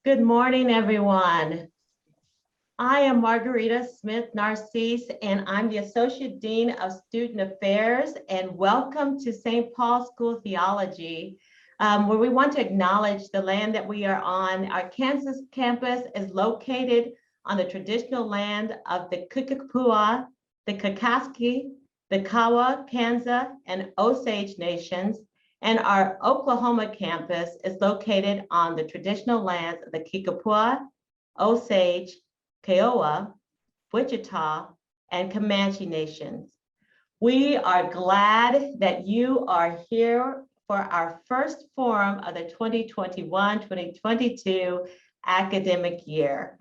Good morning, everyone. I am Margarita Smith Narcisse, and I'm the Associate Dean of Student Affairs, and welcome to St. Paul School Theology, where we want to acknowledge the land that we are on. Our Kansas campus is located on the traditional land of the Kikapua, the Kakaski, the Kawa, Kansa, and Osage nations. And our Oklahoma campus is located on the traditional lands of the Kickapoo, Osage, Kiowa, Wichita, and Comanche nations. We are glad that you are here for our first forum of the 2021-2022 academic year.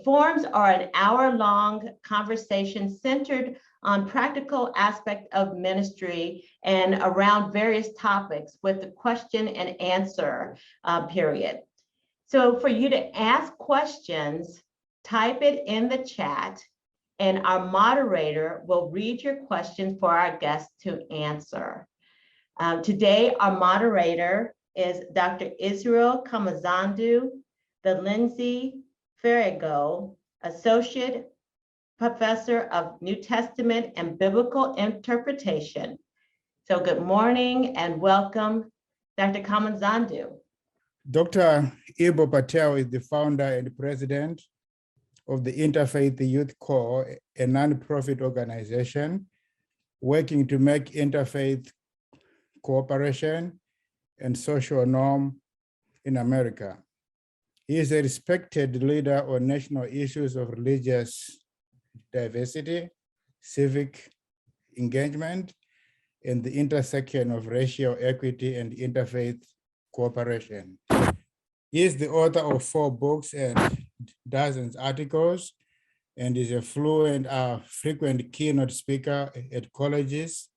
Forums are an hour-long conversation centered on practical aspect of ministry and around various topics with the question and answer period. So for you to ask questions, type it in the chat and our moderator will read your questions for our guests to answer. Today, our moderator is Dr. Israel Kamazandu, the Lindsay Farrago Associate Professor of New Testament and Biblical Interpretation. So good morning and welcome, Dr. Kamazandu. Dr. Eboo Patel is the founder and president of the Interfaith Youth Corps, a nonprofit organization working to make interfaith cooperation and social norm in America. He is a respected leader on national issues of religious diversity, civic engagement, and the intersection of racial equity and interfaith cooperation. He is the author of 4 books and dozens of articles, and is a fluent, frequent keynote speaker at colleges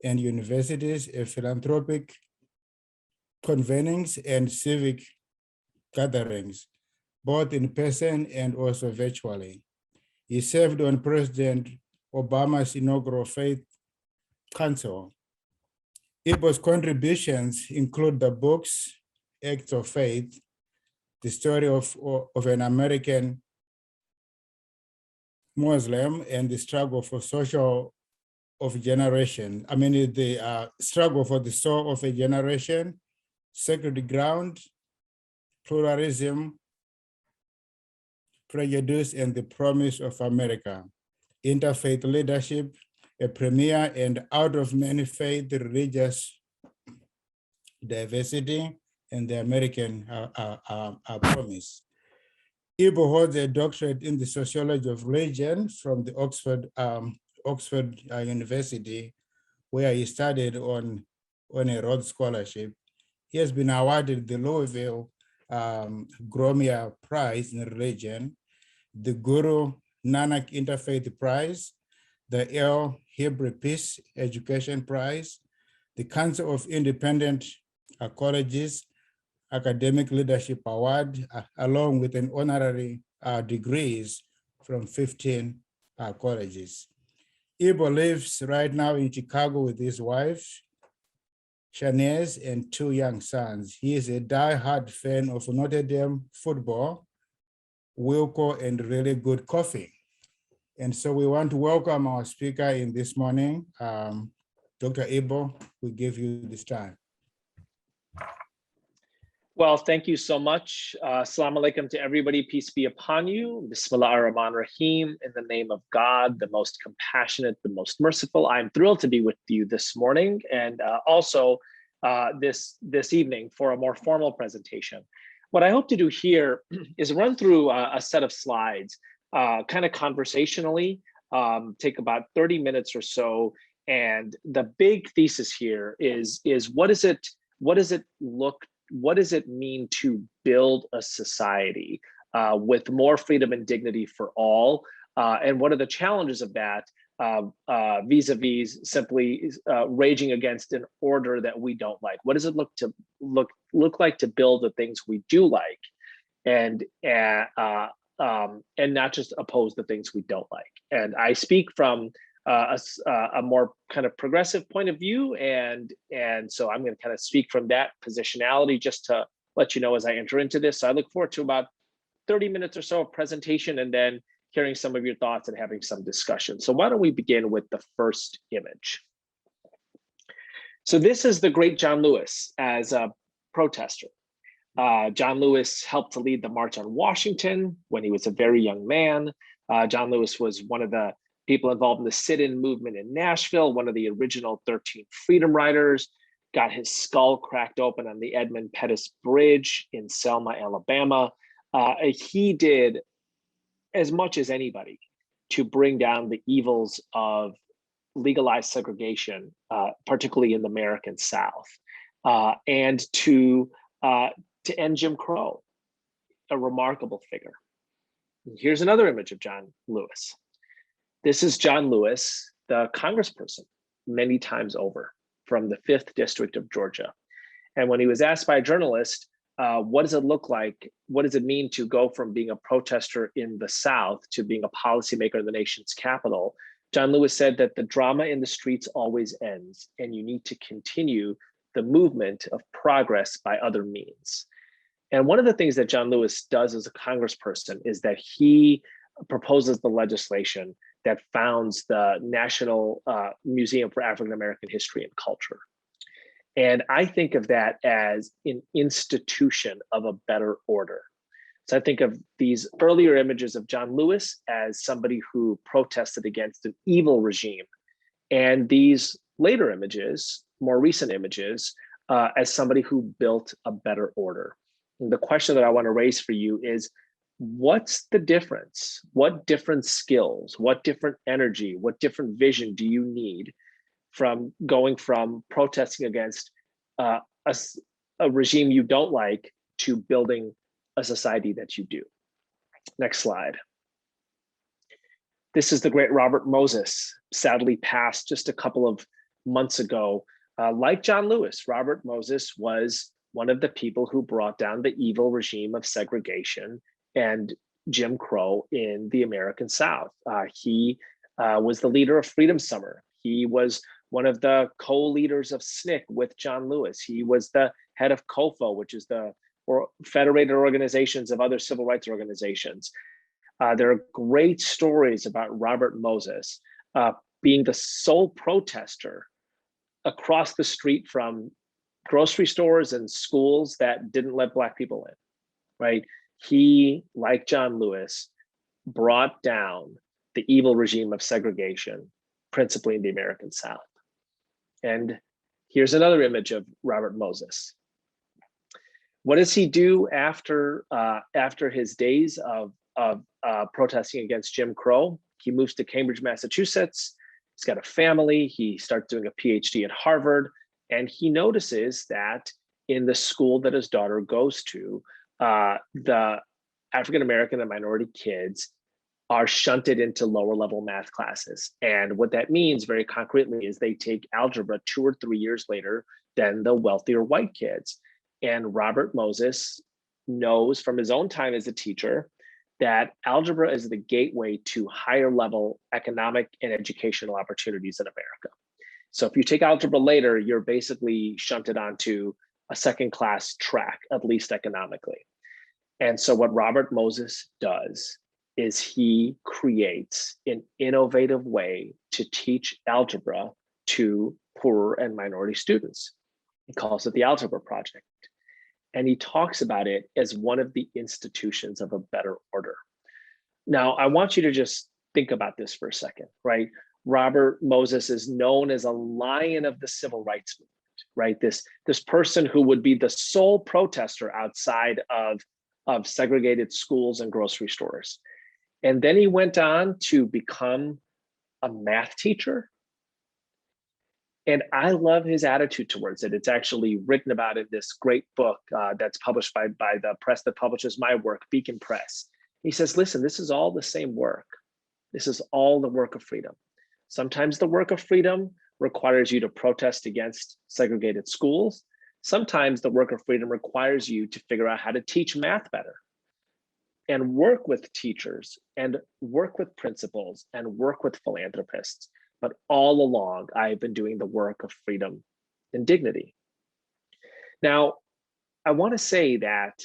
and universities, at philanthropic convenings and civic gatherings, both in person and also virtually. He served on President Obama's inaugural Faith Council. Eboo's contributions include the books, Acts of Faith, the story of an American Muslim and the struggle for social of generation. The struggle for the soul of a generation, sacred ground, pluralism, prejudice, and the promise of America. Interfaith leadership, a premier and out of many faith religious diversity, and the American promise. Eboo holds a doctorate in the sociology of religion from the Oxford University, where he studied on a Rhodes Scholarship. He has been awarded the Louisville Gromia Prize in Religion, the Guru Nanak Interfaith Prize, the El Hebrew Peace Education Prize, the Council of Independent Colleges Academic Leadership Award, along with an honorary degrees from 15 colleges. Eboo lives right now in Chicago with his wife, Shanez, and 2 young sons. He is a die-hard fan of Notre Dame football, Wilco, and really good coffee. And so we want to welcome our speaker in this morning. Dr. Eboo, we give you this time. Well, thank you so much. Assalamu alaikum to everybody. Peace be upon you. Bismillah ar-Rahman ar-Rahim. In the name of God, the most compassionate, the most merciful. I'm thrilled to be with you this morning and also this evening for a more formal presentation. What I hope to do here is run through a set of slides, kind of conversationally, take about 30 minutes or so. And the big thesis here is what does it mean to build a society with more freedom and dignity for all? And what are the challenges of that vis-a-vis simply raging against an order that we don't like? What does it look like to build the things we do like, and not just oppose the things we don't like? And I speak from a more kind of progressive point of view, and so I'm going to kind of speak from that positionality just to let you know as I enter into this. So I look forward to about 30 minutes or so of presentation and then hearing some of your thoughts and having some discussion. So why don't we begin with the first image? So this is the great John Lewis as a protester. John Lewis helped to lead the March on Washington when he was a very young man. John Lewis was one of the people involved in the sit-in movement in Nashville, one of the original 13 Freedom Riders, got his skull cracked open on the Edmund Pettus Bridge in Selma, Alabama. He did as much as anybody to bring down the evils of legalized segregation, particularly in the American South, and to end Jim Crow, a remarkable figure. Here's another image of John Lewis. This is John Lewis, the congressperson, many times over from the 5th District of Georgia. And when he was asked by a journalist, what does it look like? What does it mean to go from being a protester in the South to being a policymaker in the nation's capital? John Lewis said that the drama in the streets always ends, and you need to continue the movement of progress by other means. And one of the things that John Lewis does as a congressperson is that he proposes the legislation that founds the National Museum for African American History and Culture. And I think of that as an institution of a better order. So I think of these earlier images of John Lewis as somebody who protested against an evil regime, and these later images, more recent images, as somebody who built a better order. And the question that I want to raise for you is, what's the difference? What different skills, what different energy, what different vision do you need from going from protesting against a regime you don't like to building a society that you do? Next slide. This is the great Robert Moses, sadly passed just a couple of months ago. Like John Lewis, Robert Moses was one of the people who brought down the evil regime of segregation and Jim Crow in the American South. He was the leader of Freedom Summer. He was one of the co-leaders of SNCC with John Lewis. He was the head of COFO, which is the federated organizations of other civil rights organizations. There are great stories about Robert Moses being the sole protester across the street from grocery stores and schools that didn't let Black people in, right? He, like John Lewis, brought down the evil regime of segregation, principally in the American South. And here's another image of Robert Moses. What does he do after his days of protesting against Jim Crow? He moves to Cambridge, Massachusetts. He's got a family. He starts doing a PhD at Harvard, and he notices that in the school that his daughter goes to, the African American and minority kids are shunted into lower level math classes. And what that means very concretely is they take algebra 2 or 3 years later than the wealthier white kids. And Robert Moses knows from his own time as a teacher that algebra is the gateway to higher level economic and educational opportunities in America. So if you take algebra later, you're basically shunted onto a second class track, at least economically. And so what Robert Moses does is he creates an innovative way to teach algebra to poorer and minority students. He calls it the Algebra Project. And he talks about it as one of the institutions of a better order. Now, I want you to just think about this for a second, right? Robert Moses is known as a lion of the civil rights movement, right? This person who would be the sole protester outside of segregated schools and grocery stores. And then he went on to become a math teacher. And I love his attitude towards it. It's actually written about in this great book that's published by the press that publishes my work, Beacon Press. He says, listen, this is all the same work. This is all the work of freedom. Sometimes the work of freedom requires you to protest against segregated schools. Sometimes the work of freedom requires you to figure out how to teach math better and work with teachers and work with principals and work with philanthropists. But all along, I've been doing the work of freedom and dignity. Now, I want to say that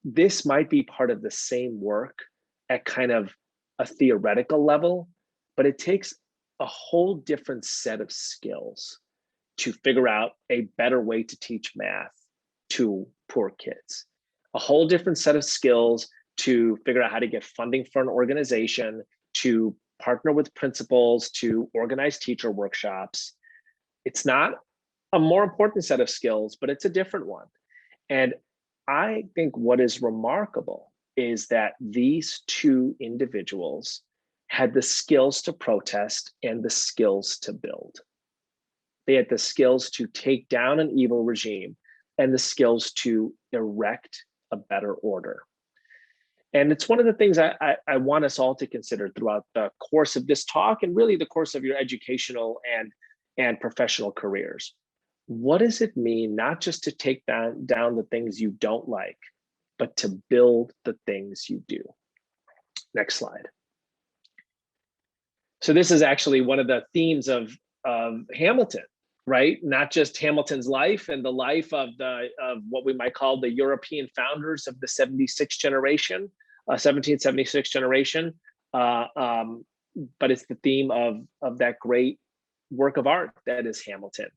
this might be part of the same work at kind of a theoretical level, but it takes a whole different set of skills to figure out a better way to teach math to poor kids. A whole different set of skills to figure out how to get funding for an organization, to partner with principals, to organize teacher workshops. It's not a more important set of skills, but it's a different one. And I think what is remarkable is that these two individuals had the skills to protest and the skills to build. They had the skills to take down an evil regime and the skills to erect a better order. And it's one of the things I want us all to consider throughout the course of this talk and really the course of your educational and professional careers. What does it mean not just to take down the things you don't like, but to build the things you do? Next slide. So this is actually one of the themes of Hamilton, right? Not just Hamilton's life and the life of what we might call the European founders of the 1776 generation, but it's the theme of that great work of art that is Hamilton.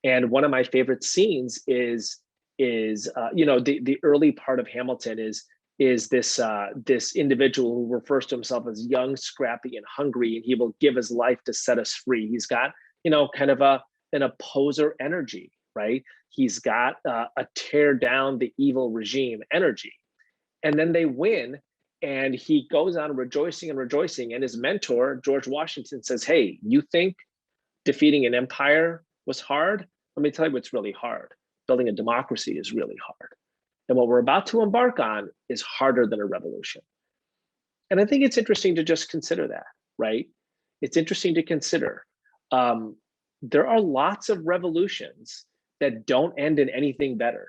And one of my favorite scenes is the early part of Hamilton is this individual who refers to himself as young, scrappy, and hungry, and he will give his life to set us free. He's got kind of an opposer energy, right? He's got a tear down the evil regime energy, and then they win, and he goes on rejoicing and rejoicing. And his mentor, George Washington, says, "Hey, you think defeating an empire was hard? Let me tell you what's really hard. Building a democracy is really hard. And what we're about to embark on is harder than a revolution." And I think it's interesting to just consider that, right? It's interesting to consider. There are lots of revolutions that don't end in anything better.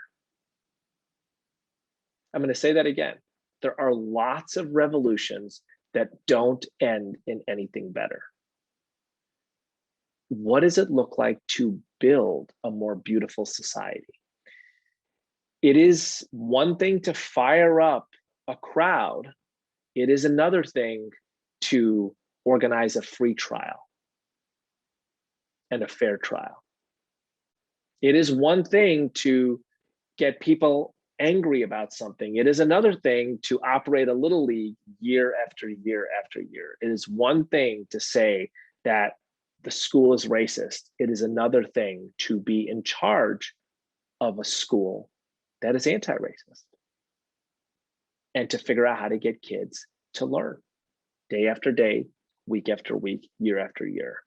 I'm going to say that again. There are lots of revolutions that don't end in anything better. What does it look like to build a more beautiful society? It is one thing to fire up a crowd. It is another thing to organize a free trial and a fair trial. It is one thing to get people angry about something. It is another thing to operate a little league year after year after year. It is one thing to say that the school is racist. It is another thing to be in charge of a school that is anti-racist and to figure out how to get kids to learn day after day, week after week, year after year.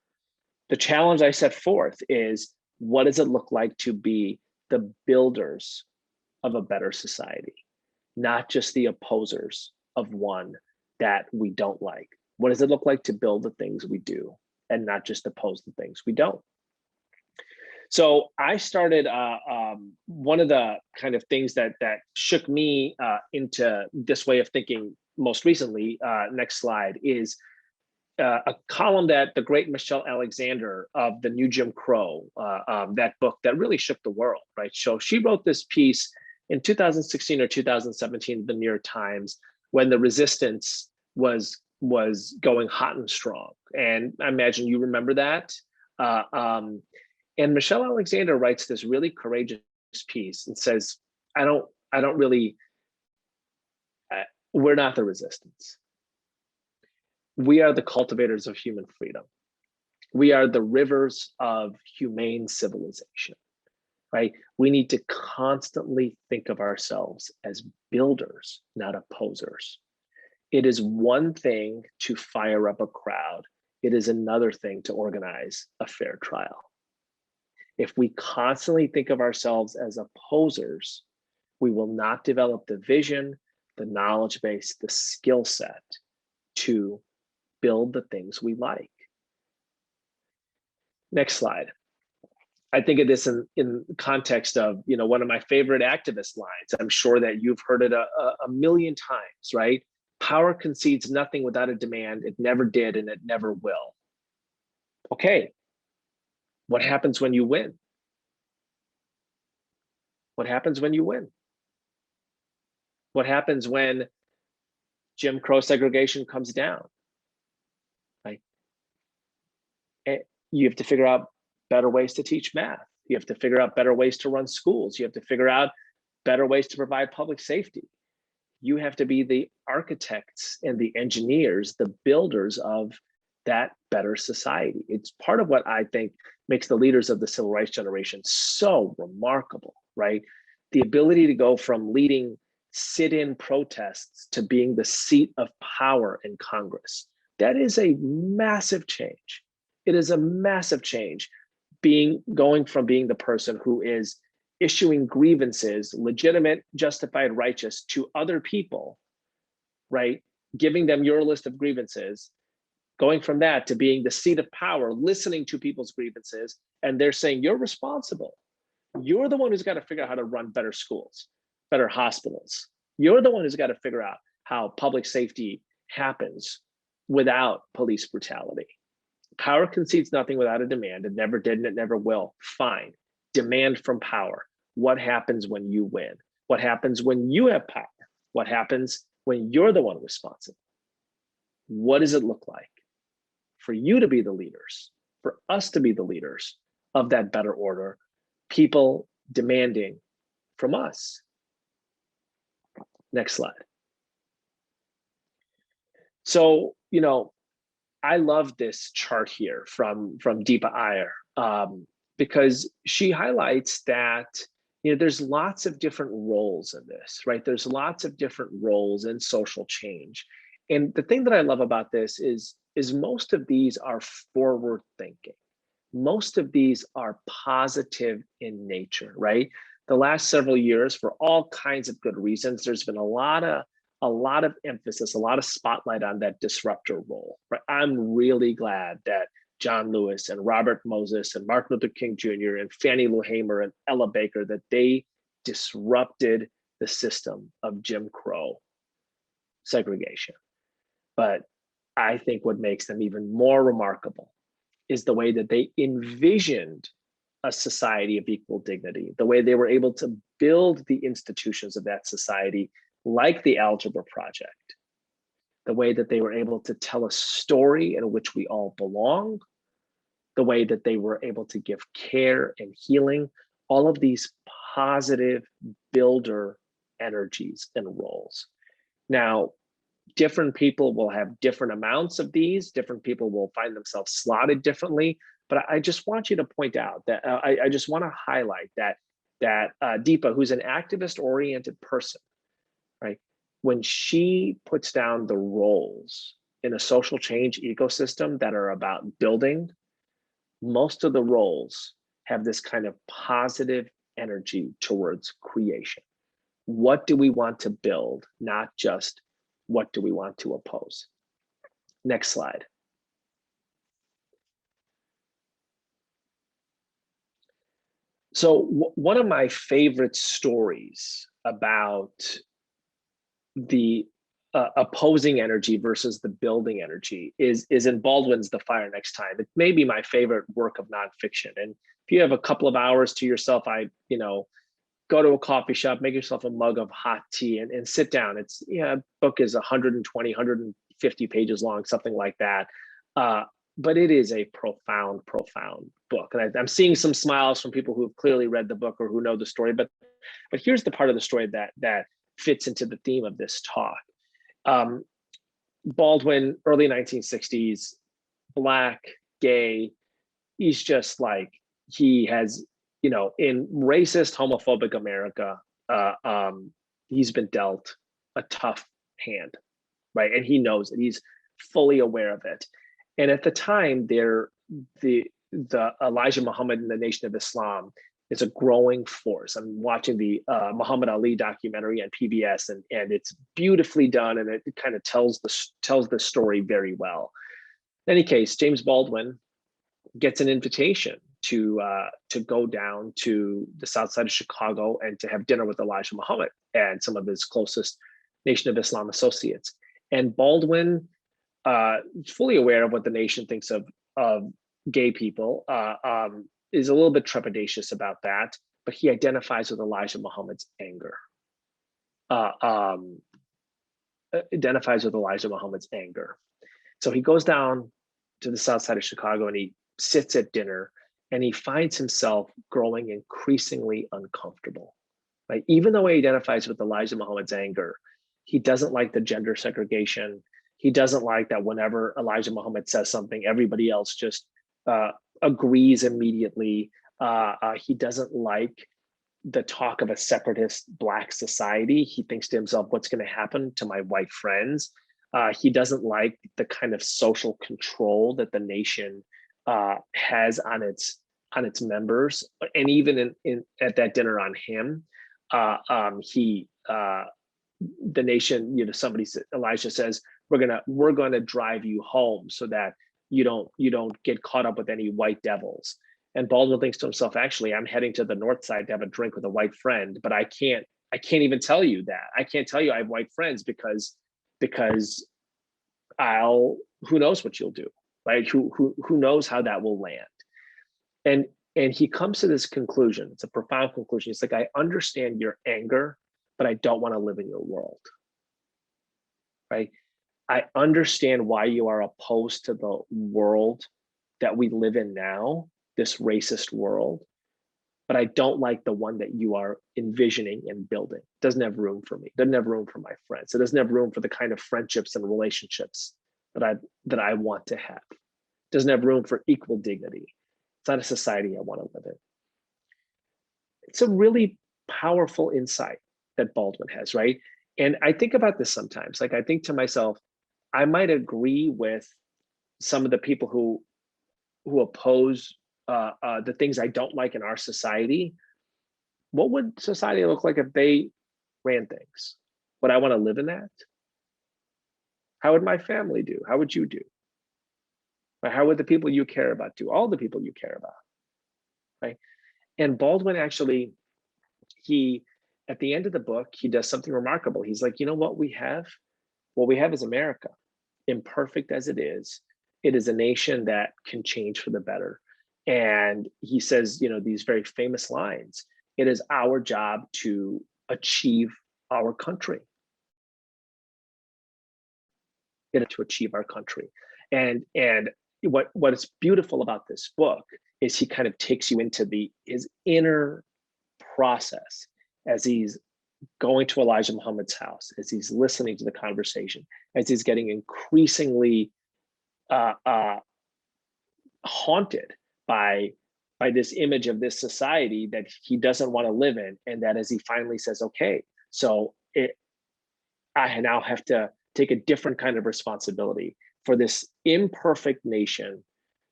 The challenge I set forth is, what does it look like to be the builders of a better society, not just the opposers of one that we don't like? What does it look like to build the things we do and not just oppose the things we don't? So I started, one of the kind of things that shook me into this way of thinking most recently, next slide, is a column that the great Michelle Alexander of the New Jim Crow, that book that really shook the world, right? So she wrote this piece in 2016 or 2017, the New York Times, when the resistance was going hot and strong. And I imagine you remember that. And Michelle Alexander writes this really courageous piece and says, we're not the resistance. We are the cultivators of human freedom. We are the rivers of humane civilization, right? We need to constantly think of ourselves as builders, not opposers. It is one thing to fire up a crowd. It is another thing to organize a fair trial. If we constantly think of ourselves as opposers, we will not develop the vision, the knowledge base, the skill set to build the things we like. Next slide. I think of this in context of, one of my favorite activist lines. I'm sure that you've heard it a million times, right? Power concedes nothing without a demand. It never did, and it never will. Okay. What happens when you win? What happens when you win? What happens when Jim Crow segregation comes down? Right? You have to figure out better ways to teach math. You have to figure out better ways to run schools. You have to figure out better ways to provide public safety. You have to be the architects and the engineers, the builders of that better society. It's part of what I think makes the leaders of the civil rights generation so remarkable, right? The ability to go from leading sit-in protests to being the seat of power in Congress. That is a massive change. It is a massive change, going from being the person who is issuing grievances, legitimate, justified, righteous, to other people, right? Giving them your list of grievances, going from that to being the seat of power, listening to people's grievances, and they're saying, you're responsible. You're the one who's got to figure out how to run better schools, better hospitals. You're the one who's got to figure out how public safety happens without police brutality. Power concedes nothing without a demand. It never did and it never will. Fine. Demand from power. What happens when you win? What happens when you have power? What happens when you're the one responsible? What does it look like for you to be the leaders, for us to be the leaders of that better order, people demanding from us? Next slide. So, I love this chart here from Deepa Iyer, because she highlights that there's lots of different roles in this, right? There's lots of different roles in social change. And the thing that I love about this is most of these are forward thinking. Most of these are positive in nature, right? The last several years, for all kinds of good reasons, there's been a lot of emphasis, a lot of spotlight on that disruptor role, right? I'm really glad that John Lewis and Robert Moses and Martin Luther King Jr. and Fannie Lou Hamer and Ella Baker, that they disrupted the system of Jim Crow segregation. But I think what makes them even more remarkable is the way that they envisioned a society of equal dignity, the way they were able to build the institutions of that society, like the Algebra Project, the way that they were able to tell a story in which we all belong, the way that they were able to give care and healing, all of these positive builder energies and roles. Now, different people will have different amounts of these, different people will find themselves slotted differently, but I just want you to point out that, I just want to highlight that Deepa, who's an activist-oriented person, right? When she puts down the roles in a social change ecosystem that are about building, most of the roles have this kind of positive energy towards creation. What do we want to build, not just what do we want to oppose? Next slide. So one of my favorite stories about the opposing energy versus the building energy is in Baldwin's The Fire Next Time. It may be my favorite work of nonfiction. And if you have a couple of hours to yourself, go to a coffee shop, make yourself a mug of hot tea and sit down. It's, book is 120, 150 pages long, something like that. But it is a profound, profound book. And I'm seeing some smiles from people who have clearly read the book or who know the story. But here's the part of the story that fits into the theme of this talk. Baldwin, early 1960s, Black, gay, he's just like, he has, in racist, homophobic America, he's been dealt a tough hand, right? And he knows it, he's fully aware of it. And at the time, the Elijah Muhammad and the Nation of Islam is a growing force. I'm watching the Muhammad Ali documentary on PBS, and it's beautifully done, and it kind of tells the story very well. In any case, James Baldwin gets an invitation to go down to the south side of Chicago and to have dinner with Elijah Muhammad and some of his closest Nation of Islam associates. And Baldwin, fully aware of what the nation thinks of gay people, is a little bit trepidatious about that, but he identifies with Elijah Muhammad's anger. Identifies with Elijah Muhammad's anger. So he goes down to the south side of Chicago and he sits at dinner and he finds himself growing increasingly uncomfortable. Right? Even though he identifies with Elijah Muhammad's anger, he doesn't like the gender segregation. He doesn't like that whenever Elijah Muhammad says something, everybody else just agrees immediately. He doesn't like the talk of a separatist Black society. He thinks to himself, what's going to happen to my white friends? He doesn't like the kind of social control that the nation has on its members, and even at that dinner on him, the nation, Elijah says, we're gonna drive you home so that you don't get caught up with any white devils. And Baldwin thinks to himself, actually, I'm heading to the north side to have a drink with a white friend, but I can't even tell you that. I can't tell you I have white friends because who knows what you'll do, right? Who knows how that will land. And he comes to this conclusion. It's a profound conclusion. He's like, I understand your anger, but I don't want to live in your world, right? I understand why you are opposed to the world that we live in now, this racist world, but I don't like the one that you are envisioning and building. It doesn't have room for me. It doesn't have room for my friends. It doesn't have room for the kind of friendships and relationships that I want to have. It doesn't have room for equal dignity. It's not a society I want to live in. It's a really powerful insight that Baldwin has, right? And I think about this sometimes. Like, I think to myself, I might agree with some of the people who oppose the things I don't like in our society. What would society look like if they ran things? Would I want to live in that? How would my family do? How would you do? How would the people you care about do? All the people you care about, right? And Baldwin actually, at the end of the book, he does something remarkable. He's like, you know what we have? What we have is America. Imperfect as it is a nation that can change for the better. And he says, these very famous lines, it is our job to achieve our country. To achieve our country. And what is beautiful about this book is he kind of takes you into his inner process as he's going to Elijah Muhammad's house, as he's listening to the conversation, as he's getting increasingly haunted by this image of this society that he doesn't want to live in, and that as he finally says, okay, so I now have to take a different kind of responsibility for this imperfect nation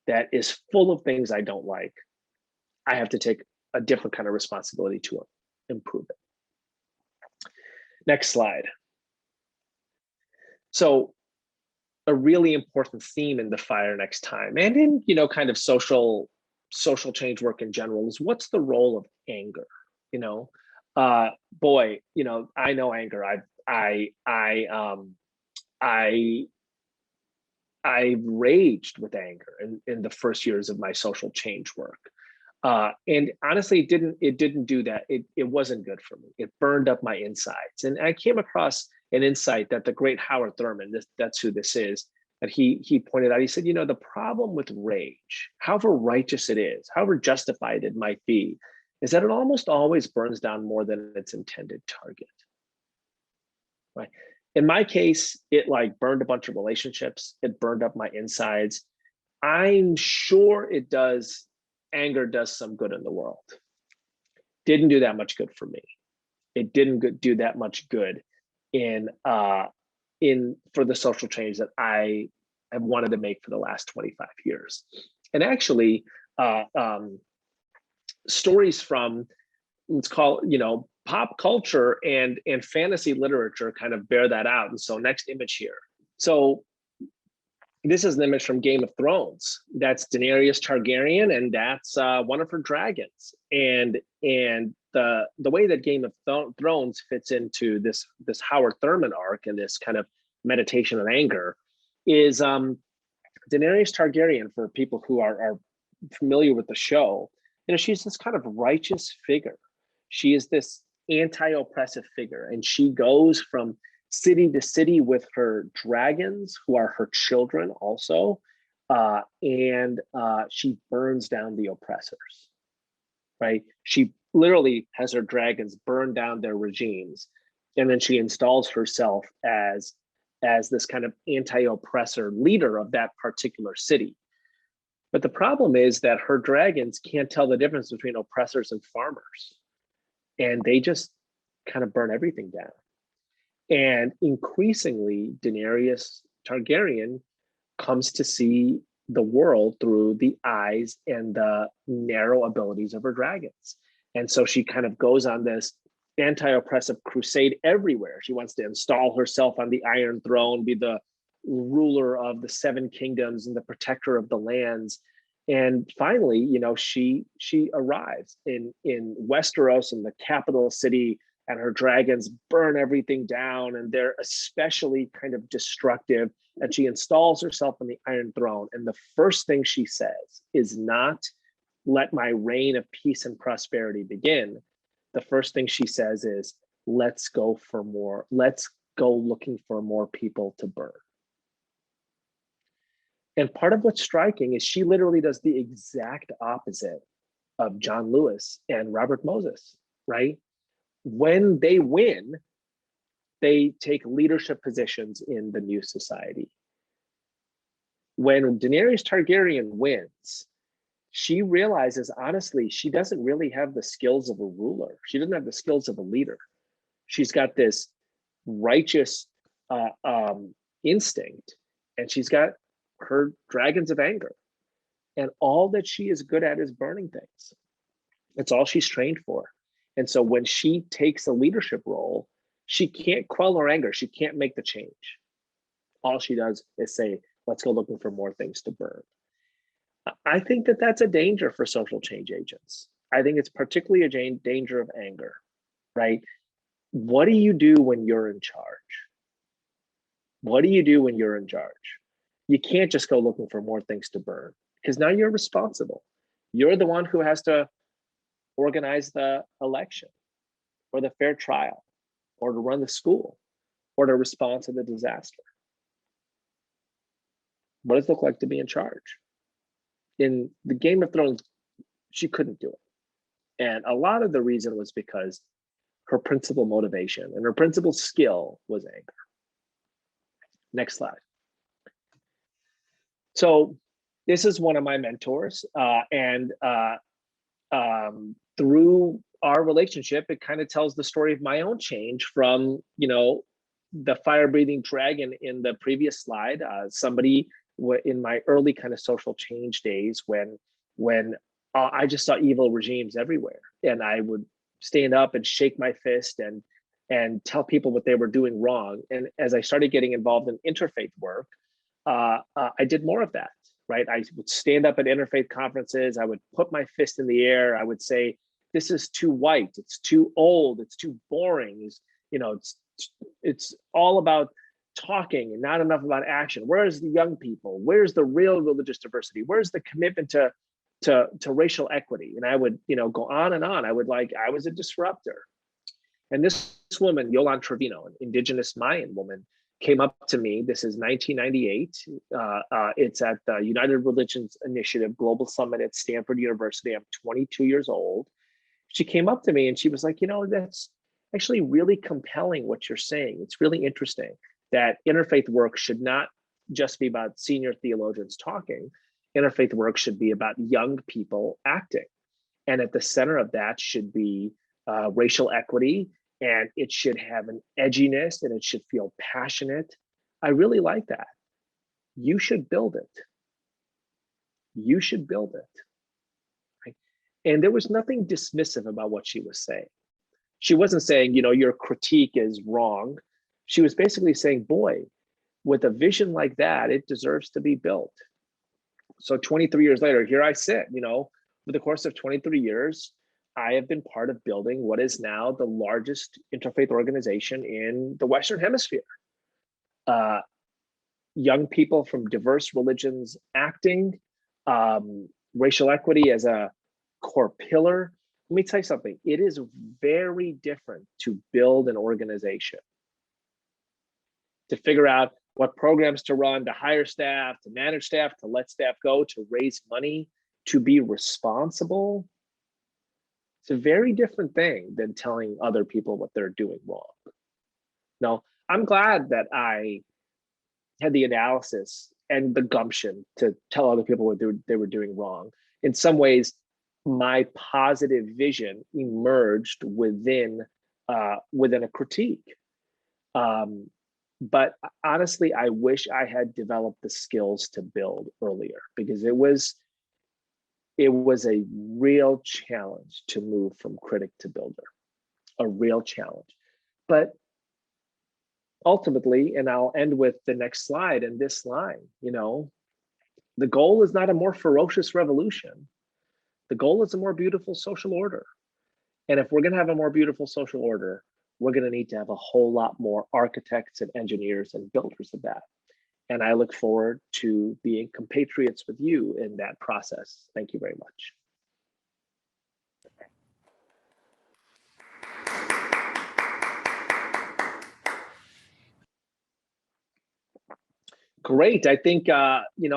that is full of things I don't like. I have to take a different kind of responsibility to improve it. Next slide. So a really important theme in The Fire Next Time, and in kind of social change work in general, is what's the role of anger? Boy, I know anger. I raged with anger in the first years of my social change work. And honestly, it didn't do that. It wasn't good for me. It burned up my insides. And I came across an insight that the great Howard Thurman, that's who this is, that he pointed out. He said, the problem with rage, however righteous it is, however justified it might be, is that it almost always burns down more than its intended target. Right? In my case, it burned a bunch of relationships. It burned up my insides. I'm sure anger does some good in the world. Didn't do that much good for me. It didn't do that much good for the social change that I have wanted to make for the last 25 years. And actually, stories from, let's call it, pop culture and fantasy literature kind of bear that out. And so next image here. So this is an image from Game of Thrones. That's Daenerys Targaryen, and that's one of her dragons. And the way that Game of Thrones fits into this Howard Thurman arc and this kind of meditation of anger is Daenerys Targaryen, for people who are familiar with the show, she's this kind of righteous figure. She is this anti-oppressive figure, and she goes from city to city with her dragons, who are her children also, and she burns down the oppressors, right? She literally has her dragons burn down their regimes, and then she installs herself as this kind of anti-oppressor leader of that particular city. But the problem is that her dragons can't tell the difference between oppressors and farmers, and they just kind of burn everything down. And increasingly, Daenerys Targaryen comes to see the world through the eyes and the narrow abilities of her dragons. And so she kind of goes on this anti-oppressive crusade everywhere. She wants to install herself on the Iron Throne, be the ruler of the Seven Kingdoms and the protector of the lands. And finally, she arrives in Westeros, in the capital city, and her dragons burn everything down, and they're especially kind of destructive. And she installs herself on the Iron Throne. And the first thing she says is not, "Let my reign of peace and prosperity begin." The first thing she says is, "Let's go for more. Let's go looking for more people to burn." And part of what's striking is she literally does the exact opposite of John Lewis and Robert Moses, right? When they win, they take leadership positions in the new society. When Daenerys Targaryen wins, she realizes, honestly, she doesn't really have the skills of a ruler. She doesn't have the skills of a leader. She's got this righteous instinct, and she's got her dragons of anger. And all that she is good at is burning things. It's all she's trained for. And so when she takes a leadership role, she can't quell her anger. She can't make the change. All she does is say, "Let's go looking for more things to burn." I think that that's a danger for social change agents. I think it's particularly a danger of anger, right? What do you do when you're in charge? What do you do when you're in charge? You can't just go looking for more things to burn, because now you're responsible. You're the one who has to organize the election or the fair trial or to run the school or to respond to the disaster. What does it look like to be in charge? In the Game of Thrones, she couldn't do it. And a lot of the reason was because her principal motivation and her principal skill was anger. Next slide. So this is one of my mentors, and through our relationship, it kind of tells the story of my own change from, the fire-breathing dragon in the previous slide. Somebody in my early kind of social change days, when I just saw evil regimes everywhere, and I would stand up and shake my fist and tell people what they were doing wrong. And as I started getting involved in interfaith work, I did more of that, right? I would stand up at interfaith conferences. I would put my fist in the air. I would say, "This is too white. It's too old. It's too boring. It's all about talking and not enough about action. Where's the young people? Where's the real religious diversity? Where's the commitment to racial equity?" And I would, go on and on. I was a disruptor. And this woman, Yolanda Trevino, an indigenous Mayan woman, came up to me. This is 1998. It's at the United Religions Initiative Global Summit at Stanford University. I'm 22 years old. She came up to me and she was like, "That's actually really compelling what you're saying. It's really interesting that interfaith work should not just be about senior theologians talking. Interfaith work should be about young people acting. And at the center of that should be racial equity, and it should have an edginess, and it should feel passionate. I really like that. You should build it. You should build it." Right? And there was nothing dismissive about what she was saying. She wasn't saying, "Your critique is wrong." She was basically saying, "Boy, with a vision like that, it deserves to be built." So 23 years later, here I sit, over the course of 23 years, I have been part of building what is now the largest interfaith organization in the Western Hemisphere. Young people from diverse religions acting, racial equity as a core pillar. Let me tell you something. It is very different to build an organization, to figure out what programs to run, to hire staff, to manage staff, to let staff go, to raise money, to be responsible. It's a very different thing than telling other people what they're doing wrong. Now, I'm glad that I had the analysis and the gumption to tell other people what they were doing wrong. In some ways, my positive vision emerged within a critique. But honestly, I wish I had developed the skills to build earlier, because it was a real challenge to move from critic to builder, a real challenge. But ultimately, and I'll end with the next slide and this line, the goal is not a more ferocious revolution. The goal is a more beautiful social order. And if we're going to have a more beautiful social order, we're going to need to have a whole lot more architects and engineers and builders of that. And I look forward to being compatriots with you in that process. Thank you very much. Great. I think you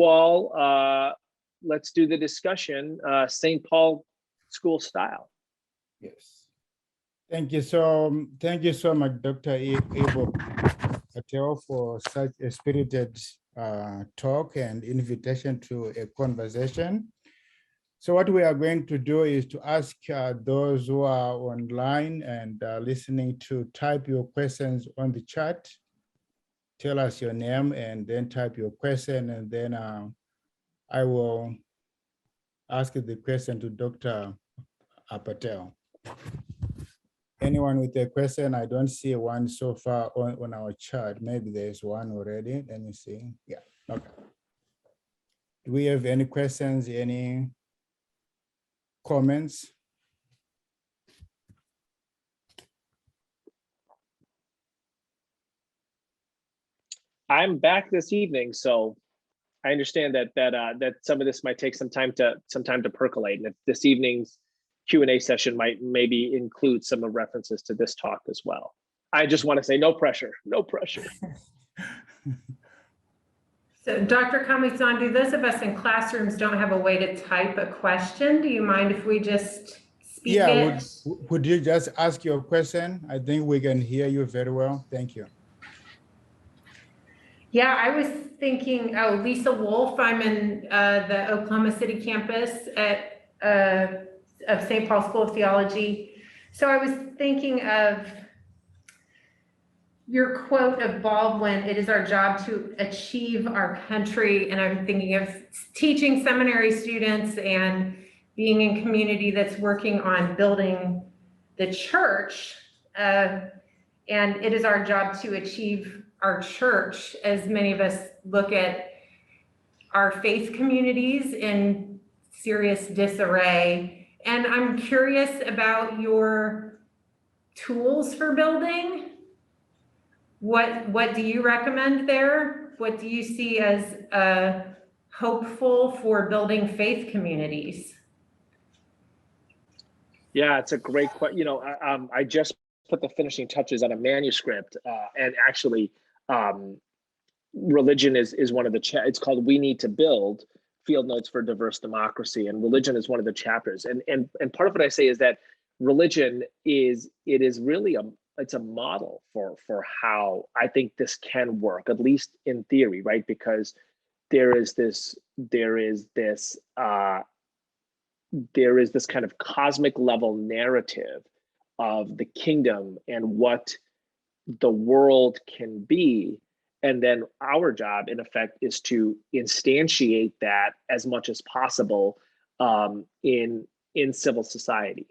all let's do the discussion, St. Paul school style. Yes. Thank you so much, Dr. Eboo Patel, for such a spirited talk and invitation to a conversation. So what we are going to do is to ask those who are online and listening to type your questions on the chat. Tell us your name and then type your question, and then I will ask the question to Dr. Patel. Anyone with a question? I don't see one so far on our chat. Maybe there's one already. Let me see. Yeah, okay. Do we have any questions, any comments? I'm back this evening, so I understand that some of this might take some time to percolate, and if this evening's Q&A session might maybe include some of references to this talk as well. I just want to say no pressure, no pressure. So Dr. Kami-san, do those of us in classrooms don't have a way to type a question? Do you mind if we just speak it? Would you just ask your question? I think we can hear you very well. Thank you. Yeah, I was thinking, Lisa Wolf, I'm in the Oklahoma City campus of St. Paul School of Theology. So I was thinking of your quote of Baldwin, "It is our job to achieve our country." And I'm thinking of teaching seminary students and being in community that's working on building the church. And it is our job to achieve our church, as many of us look at our faith communities in serious disarray. And I'm curious about your tools for building. What do you recommend there? What do you see as hopeful for building faith communities? Yeah, it's a great question. I just put the finishing touches on a manuscript, and actually, religion is one of the it's called "We Need to Build: Field Notes for Diverse Democracy," and religion is one of the chapters. And part of what I say is that religion is really it's a model for how I think this can work, at least in theory, right? Because there is this kind of cosmic level narrative of the kingdom and what the world can be. And then our job, in effect, is to instantiate that as much as possible in civil society,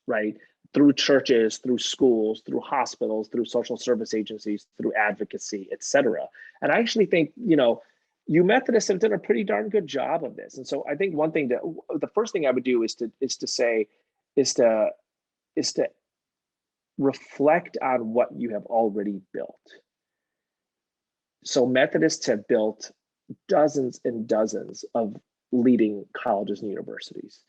right? Through churches, through schools, through hospitals, through social service agencies, through advocacy, et cetera. And I actually think, you Methodists have done a pretty darn good job of this. And so I think the first thing I would do is to reflect on what you have already built. So Methodists have built dozens and dozens of leading colleges and universities.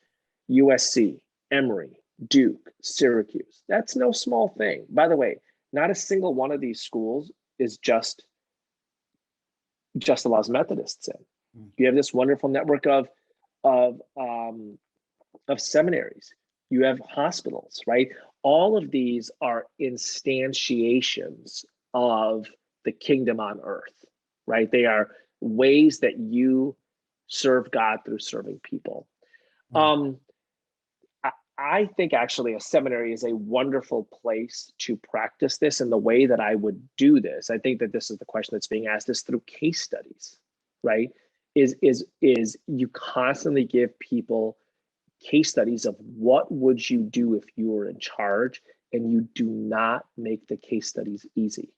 USC, Emory, Duke, Syracuse. That's no small thing. By the way, not a single one of these schools is just the Laws Methodists in. You have this wonderful network of seminaries. You have hospitals, right? All of these are instantiations of the kingdom on earth, right? They are ways that you serve God through serving people. I think actually a seminary is a wonderful place to practice this, and the way that I would do this, I think that this is the question that's being asked, is through case studies, right? Is you constantly give people case studies of what would you do if you were in charge, and you do not make the case studies easy.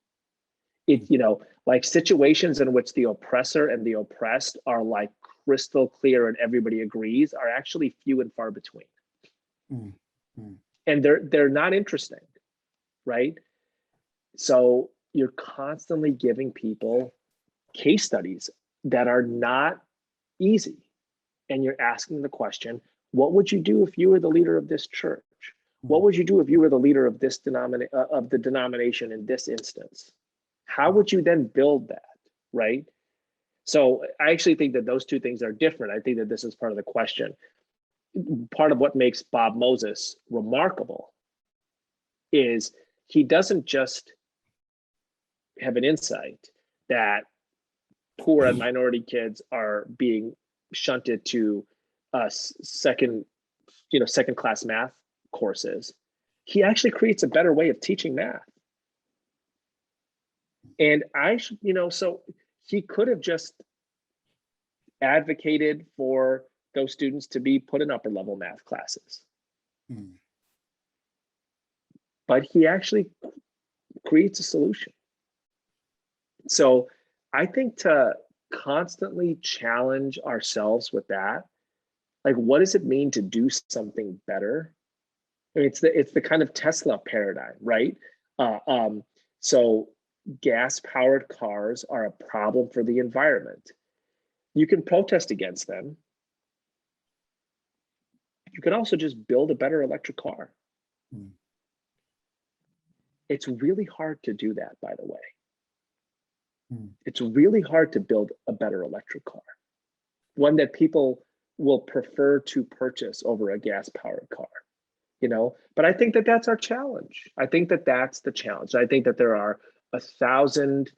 Like situations in which the oppressor and the oppressed are like crystal clear and everybody agrees are actually few and far between. And they're not interesting, right? So you're constantly giving people case studies that are not easy. And you're asking the question, what would you do if you were the leader of this church? What would you do if you were the leader of this denomination in this instance? How would you then build that, right? So I actually think that those two things are different. I think that this is part of the question. Part of what makes Bob Moses remarkable is he doesn't just have an insight that poor and minority kids are being shunted to second class math courses. He actually creates a better way of teaching math. And so he could have just advocated for those students to be put in upper level math classes. But he actually creates a solution. So I think to constantly challenge ourselves with that, like, what does it mean to do something better? I mean, it's the kind of Tesla paradigm, right? So gas-powered cars are a problem for the environment. You can protest against them. You can also just build a better electric car. It's really hard to do that, by the way. It's really hard to build a better electric car, one that people will prefer to purchase over a gas-powered car, But I think that that's our challenge. I think that that's the challenge. I think that there are 1,000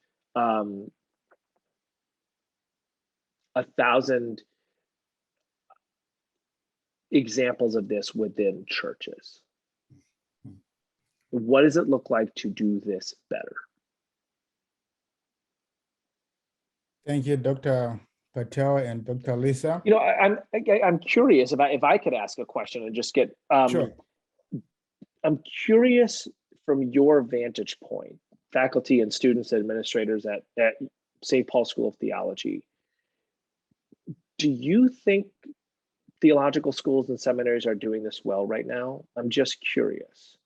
examples of this within churches. What does it look like to do this better? Thank you, Dr. Patel and Dr. Lisa. I'm curious if I could ask a question and just get. Sure. I'm curious from your vantage point, faculty and students, administrators at St. Paul School of Theology. Do you think theological schools and seminaries are doing this well right now? I'm just curious.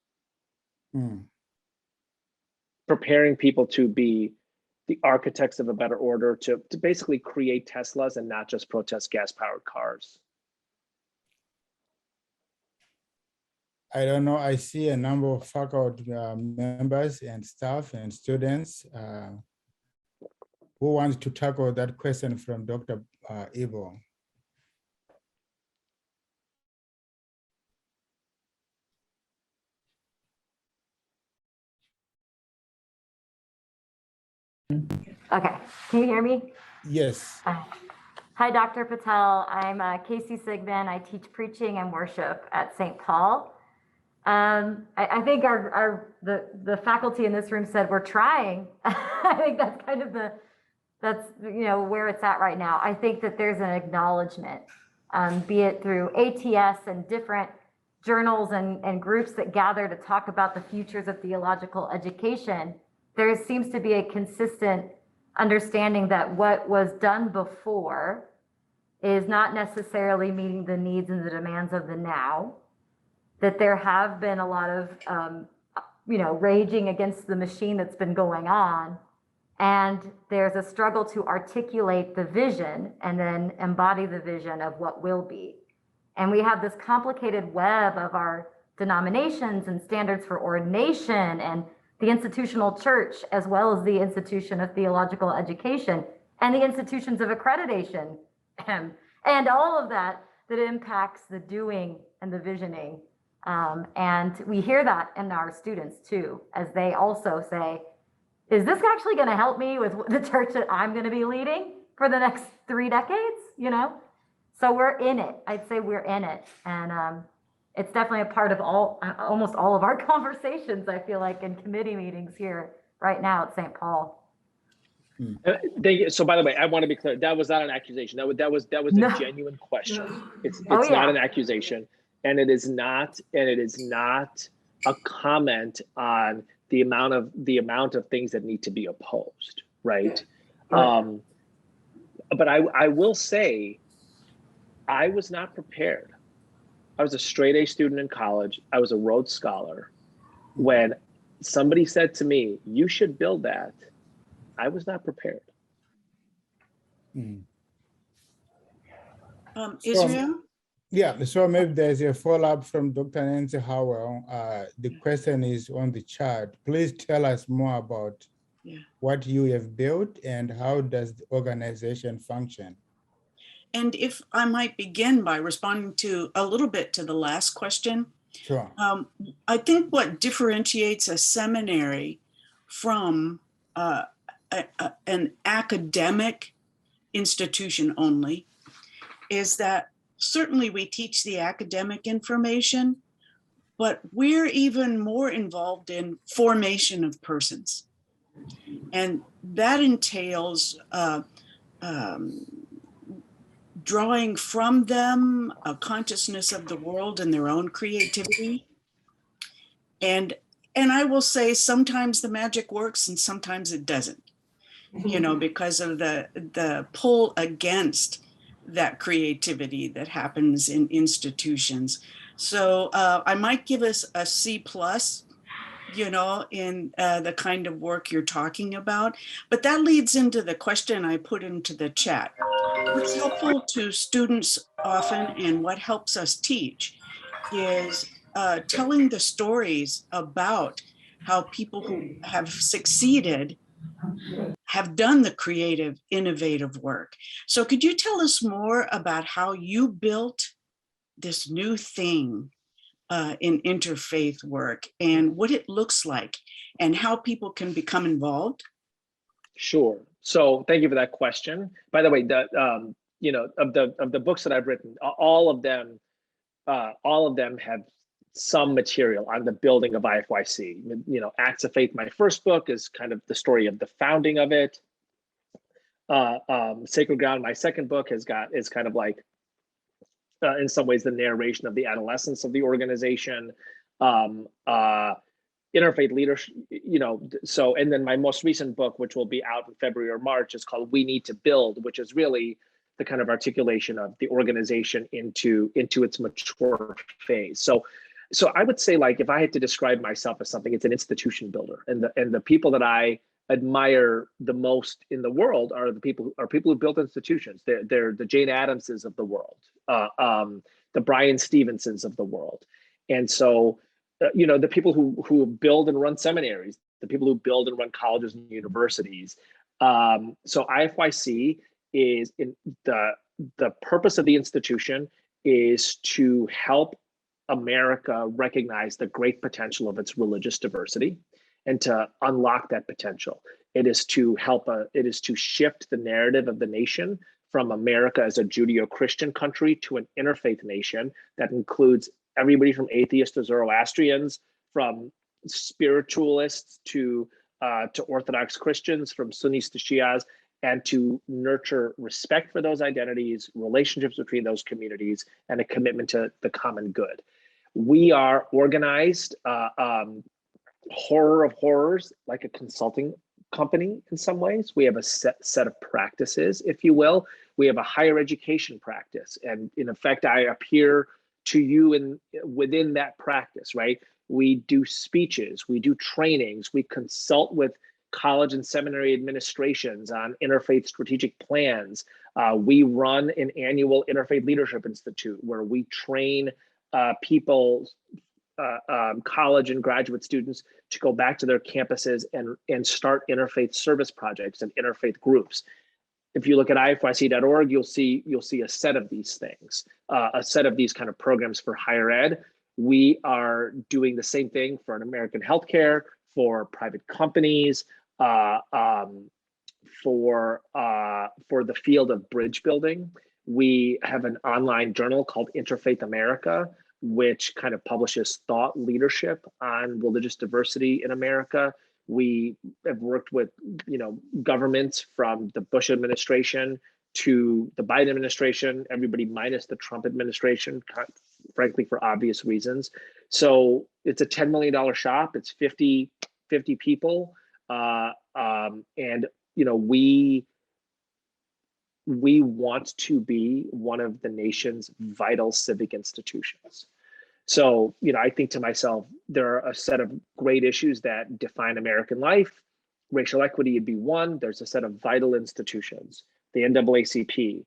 Preparing people to be the architects of a better order, to basically create Teslas and not just protest gas-powered cars. I don't know. I see a number of faculty members and staff and students who want to tackle that question from Dr. Eboo. Okay, can you hear me? Yes. Hi, Dr. Patel. I'm Casey Sigman. I teach preaching and worship at St. Paul. I think the faculty in this room said we're trying. I think that's kind of where it's at right now. I think that there's an acknowledgement, be it through ATS and different journals and groups that gather to talk about the futures of theological education. There seems to be a consistent understanding that what was done before is not necessarily meeting the needs and the demands of the now, that there have been a lot of, raging against the machine that's been going on, And there's a struggle to articulate the vision and then embody the vision of what will be. And we have this complicated web of our denominations and standards for ordination and the institutional church, as well as the institution of theological education and the institutions of accreditation, and all of that impacts the doing and the visioning. And we hear that in our students too, as they also say, is this actually going to help me with the church that I'm going to be leading for the next 3 decades? You know, so we're in it. I'd say we're in it, and it's definitely a part of almost all of our conversations. I feel like in committee meetings here right now at St. Paul. Thank you. So by the way, I want to be clear. That was not an accusation. That was No. a genuine question. It's Oh, yeah. not an accusation, and it is not a comment on the amount of things that need to be opposed, right? Right. But I will say, I was not prepared. I was a straight A student in college. I was a Rhodes Scholar. When somebody said to me, "You should build that," I was not prepared. Israel? Yeah, so maybe there's a follow-up from Dr. Nancy Howell. The question is on the chat. Please tell us more about what you have built and how does the organization function? And if I might begin by responding to a little bit to the last question. Sure. I think what differentiates a seminary from an academic institution only is that certainly we teach the academic information, but we're even more involved in formation of persons. And that entails drawing from them a consciousness of the world and their own creativity. And I will say sometimes the magic works and sometimes it doesn't, you know, because of the pull against that creativity that happens in institutions. So I might give us a C+, you know, in the kind of work you're talking about. But that leads into the question I put into the chat. What's helpful to students often and what helps us teach is telling the stories about how people who have succeeded have done the creative, innovative work. So could you tell us more about how you built this new thing in interfaith work and what it looks like and how people can become involved? Sure. So thank you for that question. By the way, you know, of the books that I've written, all of them have some material on the building of IFYC. You know, Acts of Faith, my first book, is kind of the story of the founding of it. Sacred Ground, my second book, is kind of like, in some ways, the narration of the adolescence of the organization. Interfaith leadership, you know, so, and then my most recent book, which will be out in February or March, is called We Need to Build, which is really the kind of articulation of the organization into its mature phase. So I would say, like, if I had to describe myself as something, it's an institution builder, and the people that I admire the most in the world are people who built institutions. They're the Jane Addamses of the world, the Brian Stevensons of the world, and so. You know, the people who build and run seminaries, the people who build and run colleges and universities. So IFYC is the purpose of the institution is to help America recognize the great potential of its religious diversity and to unlock that potential. It is to shift the narrative of the nation from America as a Judeo-Christian country to an interfaith nation that includes everybody from atheists to Zoroastrians, from spiritualists to Orthodox Christians, from Sunnis to Shias, and to nurture respect for those identities, relationships between those communities, and a commitment to the common good. We are organized, horror of horrors, like a consulting company in some ways. We have a set of practices, if you will. We have a higher education practice, and in effect, I appear to you within that practice, right? We do speeches, we do trainings, we consult with college and seminary administrations on interfaith strategic plans. We run an annual Interfaith Leadership Institute where we train people, college and graduate students, to go back to their campuses and start interfaith service projects and interfaith groups. If you look at ifyc.org, you'll see a set of these things, a set of these kind of programs for higher ed. We are doing the same thing for an American healthcare, for private companies, for the field of bridge building. We have an online journal called Interfaith America, which kind of publishes thought leadership on religious diversity in America. We have worked with, governments from the Bush administration to the Biden administration, everybody minus the Trump administration, frankly, for obvious reasons. So it's a $10 million shop. It's 50 people. And, we want to be one of the nation's vital civic institutions. So, I think to myself, there are a set of great issues that define American life. Racial equity would be one. There's a set of vital institutions, the NAACP,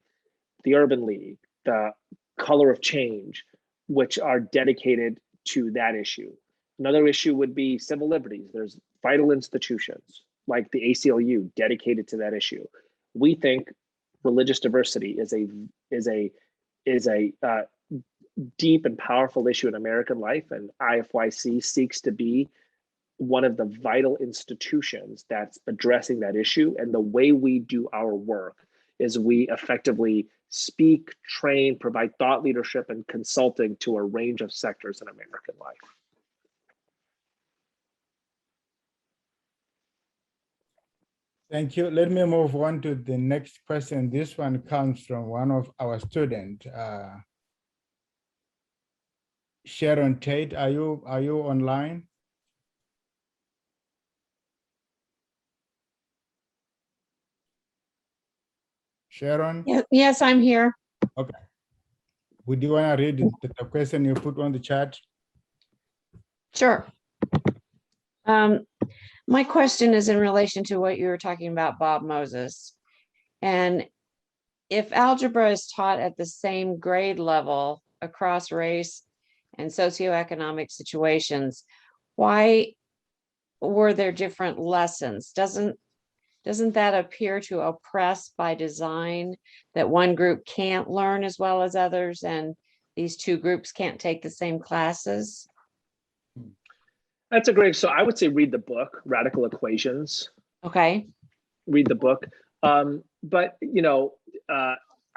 the Urban League, the Color of Change, which are dedicated to that issue. Another issue would be civil liberties. There's vital institutions like the ACLU dedicated to that issue. We think religious diversity is a deep and powerful issue in American life, and IFYC seeks to be one of the vital institutions that's addressing that issue. And the way we do our work is we effectively speak, train, provide thought leadership and consulting to a range of sectors in American life. Thank you. Let me move on to the next question. This one comes from one of our students. Sharon Tate, are you online? Sharon? Yes, I'm here. Okay. Would you want to read the question you put on the chat? Sure. My question is in relation to what you were talking about, Bob Moses. And if algebra is taught at the same grade level across race and socioeconomic situations, why were there different lessons? Doesn't that appear to oppress by design, that one group can't learn as well as others and these two groups can't take the same classes? That's a great, so I would say read the book, Radical Equations. Okay. Read the book. But,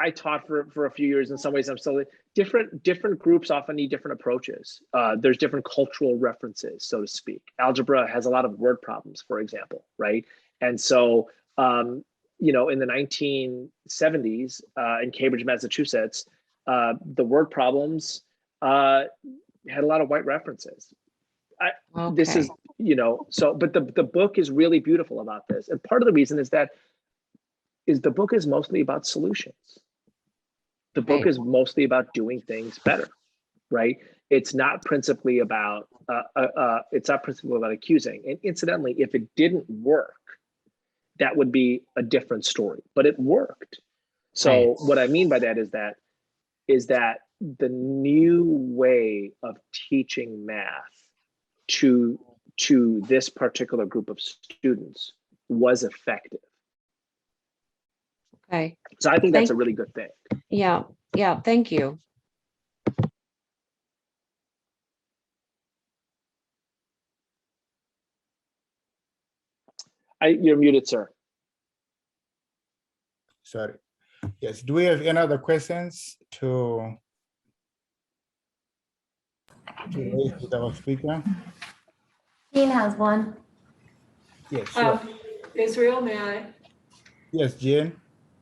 I taught for a few years. In some ways, I'm still different groups often need different approaches. There's different cultural references, so to speak. Algebra has a lot of word problems, for example, right? And so, in the 1970s in Cambridge, Massachusetts, the word problems had a lot of white references. Okay. This is, but the book is really beautiful about this. And part of the reason is that the book is mostly about solutions. The book is mostly about doing things better, right? It's not principally about accusing. And incidentally, if it didn't work, that would be a different story, but it worked. So what I mean by that is that the new way of teaching math to this particular group of students was effective. Okay. So I think that's a really good thing. Yeah. Thank you. You're muted, sir. Sorry. Yes. Do we have any other questions to raise with our speaker? Jean has one. Yes, sure. Israel, may I? Yes, Jane.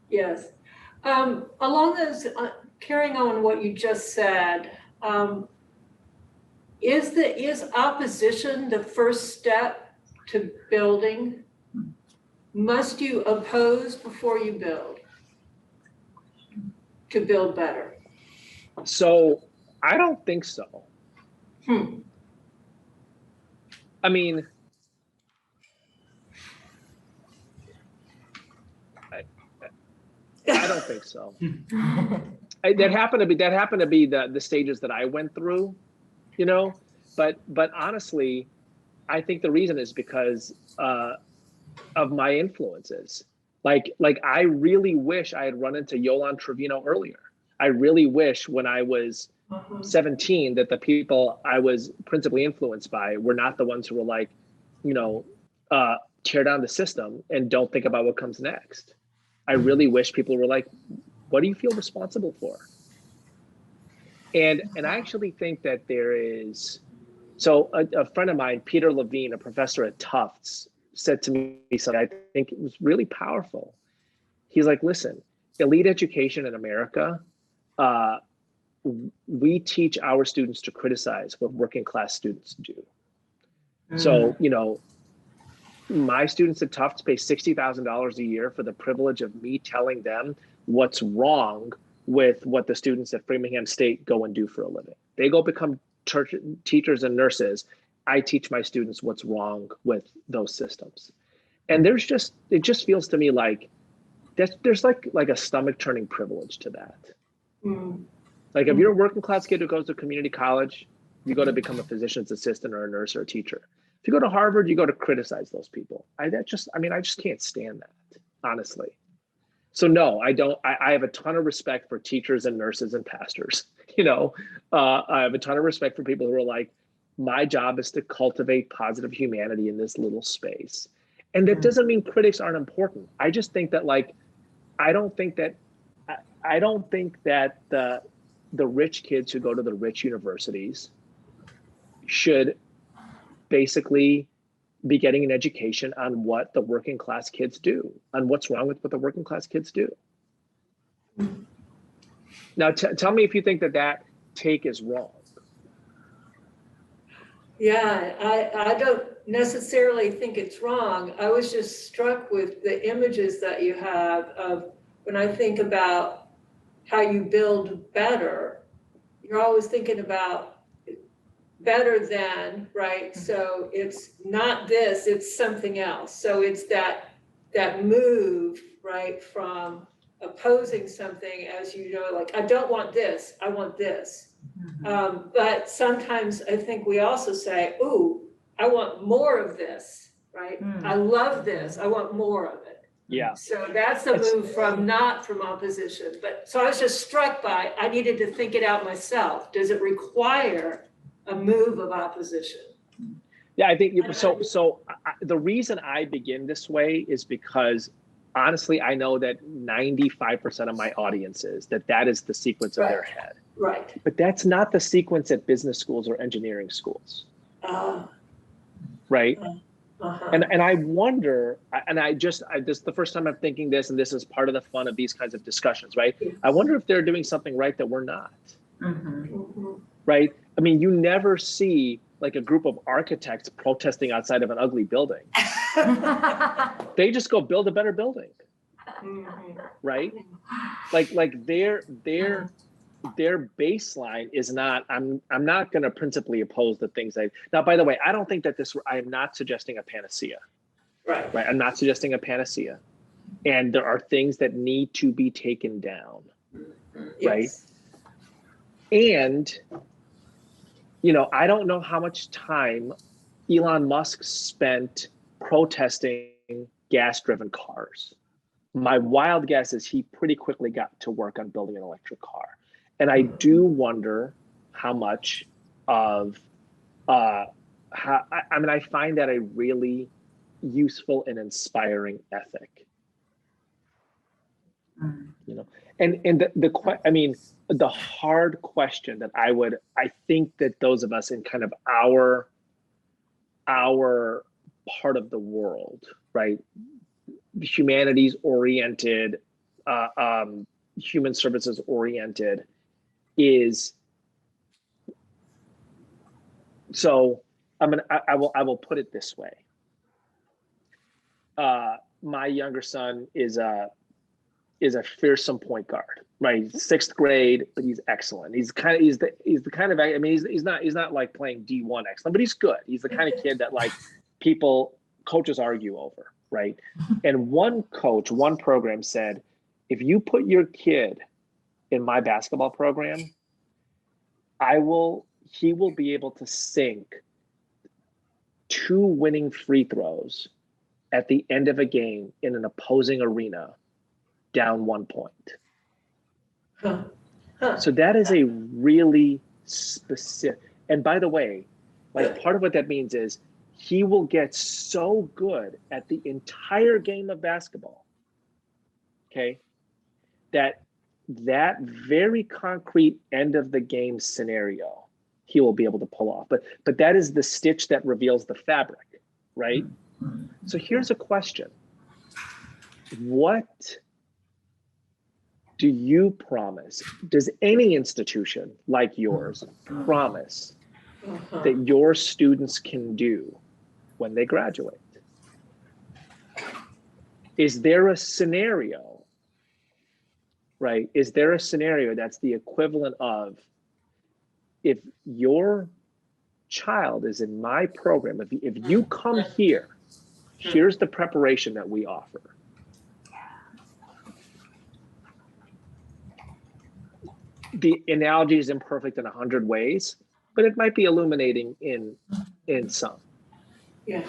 Yes. Along those, carrying on what you just said, is opposition the first step to building? Must you oppose before you build to build better? So I don't think so. I mean, think so. That happened to be the stages that I went through, you know, but honestly, I think the reason is because of my influences. Like I really wish I had run into Yolande Trevino earlier. I really wish when I was 17 that the people I was principally influenced by were not the ones who were like, you know, tear down the system and don't think about what comes next. I really wish people were like, what do you feel responsible for? And I actually think that there is, so a friend of mine, Peter Levine, a professor at Tufts, said to me something I think it was really powerful. He's like, listen, elite education in America, we teach our students to criticize what working class students do. So, you know, my students at Tufts pay $60,000 a year for the privilege of me telling them what's wrong with what the students at Framingham State go and do for a living. They go become teachers and nurses. I teach my students what's wrong with those systems. And it just feels to me like there's like a stomach turning privilege to that. Like if you're a working class kid who goes to community college, you go to become a physician's assistant or a nurse or a teacher. If you go to Harvard, you go to criticize those people. I just can't stand that, honestly. So no, I don't. I have a ton of respect for teachers and nurses and pastors. You know, I have a ton of respect for people who are like, my job is to cultivate positive humanity in this little space. And that doesn't mean critics aren't important. I just think that like, I don't think that the rich kids who go to the rich universities should basically be getting an education on what the working class kids do, on what's wrong with what the working class kids do. Now, tell me if you think that take is wrong. Yeah, I don't necessarily think it's wrong. I was just struck with the images that you have of when I think about how you build better, you're always thinking about better than, right? So it's not this, it's something else. So it's that move, right, from opposing something as you know, like, I don't want this, I want this. But sometimes I think we also say, ooh, I want more of this, right? I love this, I want more of it. Yeah. So that's a move not from opposition. But so I was just struck by, I needed to think it out myself. Does it require a move of opposition? Yeah, I think so. The reason I begin this way is because honestly, I know that 95% of my audience is that is the sequence of their head. Right. But that's not the sequence at business schools or engineering schools. Right. And I wonder, and this is the first time I'm thinking this, and this is part of the fun of these kinds of discussions, right? I wonder if they're doing something right that we're not. Right. I mean, you never see like a group of architects protesting outside of an ugly building. They just go build a better building. Right. Like their baseline is not, I'm not going to principally oppose the things now, by the way, I don't think that I am not suggesting a panacea. Right. I'm not suggesting a panacea. And there are things that need to be taken down. Right. And, you know, I don't know how much time Elon Musk spent protesting gas-driven cars. My wild guess is he pretty quickly got to work on building an electric car. And I do wonder how much of, I find that a really useful and inspiring ethic. You know, and the hard question that I think that those of us in kind of our part of the world, right, humanities oriented, human services oriented, is, so I will put it this way. My younger son is a fearsome point guard, right? 6th grade, but he's excellent. He's the kind of, I mean, he's not like playing D1 excellent, but he's good. He's the kind of kid that like coaches argue over, right? And one program said, if you put your kid in my basketball program, he will be able to sink 2 winning free throws at the end of a game in an opposing arena down 1 point. Huh. Huh. So that is a really specific, and by the way, like part of what that means is he will get so good at the entire game of basketball, okay, that very concrete end of the game scenario, he will be able to pull off. But that is the stitch that reveals the fabric, right? So here's a question. What do you promise? Does any institution like yours promise that your students can do when they graduate? Is there a scenario, right? Is there a scenario that's the equivalent of, if your child is in my program, if you come here, here's the preparation that we offer. The analogy is imperfect in 100 ways, but it might be illuminating in some. Yeah.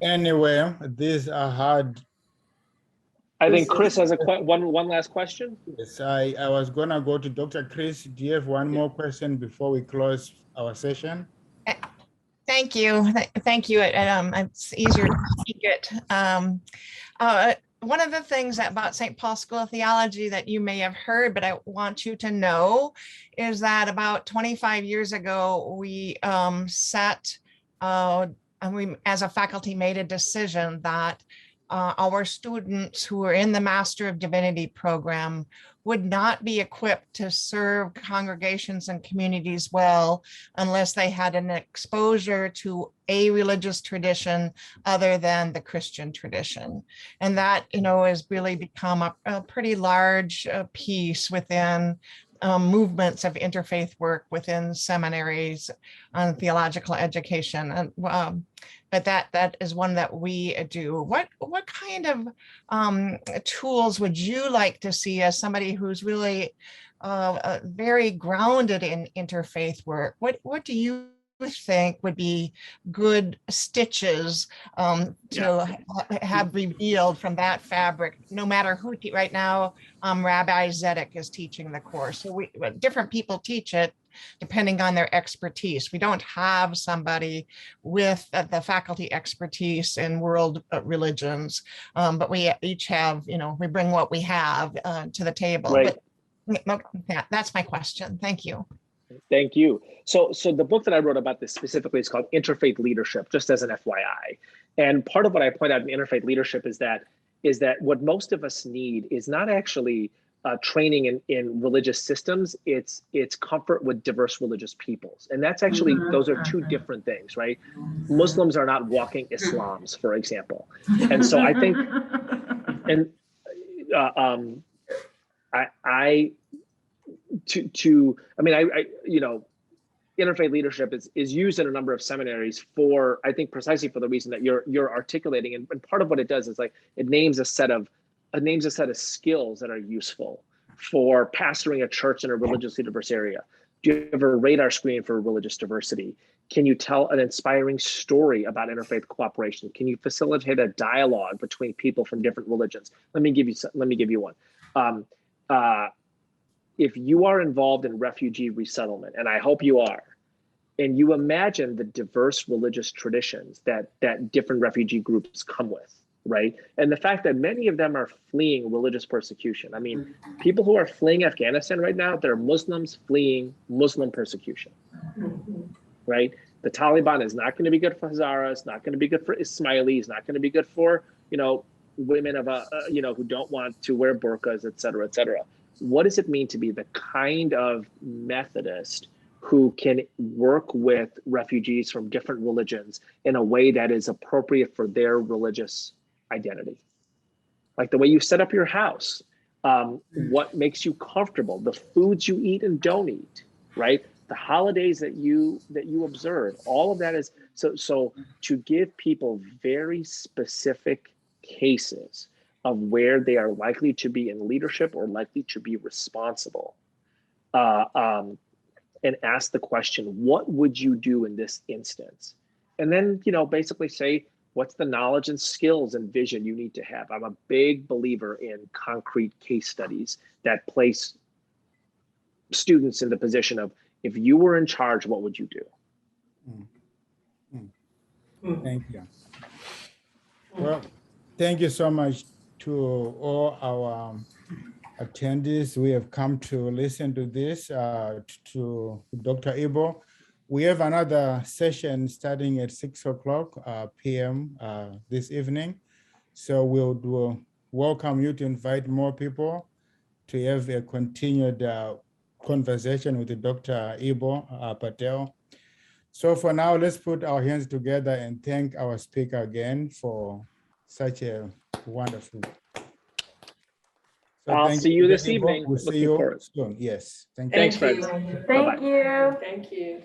Anyway, these are hard. I think Chris has one last question. Yes, I was gonna go to Dr. Chris. Do you have one more question before we close our session? Thank you. Thank you. It's easier to speak it. One of the things about St. Paul School of Theology that you may have heard, but I want you to know, is that about 25 years ago, we as a faculty made a decision that our students who are in the Master of Divinity program would not be equipped to serve congregations and communities well unless they had an exposure to a religious tradition other than the Christian tradition. And that, has really become a pretty large piece within movements of interfaith work within seminaries on theological education. And but that is one that we do. What kind of tools would you like to see as somebody who's really very grounded in interfaith work? What do you think would be good stitches to have revealed from that fabric, no matter who right now Rabbi Zedek is teaching the course. So different people teach it depending on their expertise. We don't have somebody with the faculty expertise in world religions, but we each have, we bring what we have to the table. Right. But that's my question. Thank you. Thank you. So the book that I wrote about this specifically is called Interfaith Leadership, just as an FYI. And part of what I point out in interfaith leadership is that what most of us need is not actually training in religious systems. It's comfort with diverse religious peoples. And that's actually, those are two different things, right? Muslims are not walking Islams, for example. And so I think, and interfaith leadership is used in a number of seminaries for, I think, precisely for the reason that you're articulating. And part of what it does is it names a set of skills that are useful for pastoring a church in a religiously diverse area. Do you have a radar screen for religious diversity? Can you tell an inspiring story about interfaith cooperation? Can you facilitate a dialogue between people from different religions? Let me give you one. If you are involved in refugee resettlement, and I hope you are, and you imagine the diverse religious traditions that different refugee groups come with, right? And the fact that many of them are fleeing religious persecution. I mean, people who are fleeing Afghanistan right now, they're Muslims fleeing Muslim persecution, right? The Taliban is not going to be good for Hazaras, not going to be good for Ismailis, not going to be good for, women of who don't want to wear burqas, et cetera, et cetera. What does it mean to be the kind of Methodist who can work with refugees from different religions in a way that is appropriate for their religious identity? Like the way you set up your house, what makes you comfortable, the foods you eat and don't eat, right? the holidays that you observe, all of that is so to give people very specific cases of where they are likely to be in leadership or likely to be responsible, and ask the question, what would you do in this instance? And then, basically say, what's the knowledge and skills and vision you need to have? I'm a big believer in concrete case studies that place students in the position of, if you were in charge, what would you do? Thank you. Well, thank you so much to all our attendees. We have come to listen to this, to Dr. Eboo. We have another session starting at 6:00 p.m. This evening. So we'll welcome you to invite more people to have a continued conversation with Dr. Eboo Patel. So for now, let's put our hands together and thank our speaker again for such a wonderful. So I'll see you this Eboo. evening. We'll see Looking you forward. soon. Yes. Thank you. Thanks, Thank friends. you. Thank Bye-bye. you. Thank you.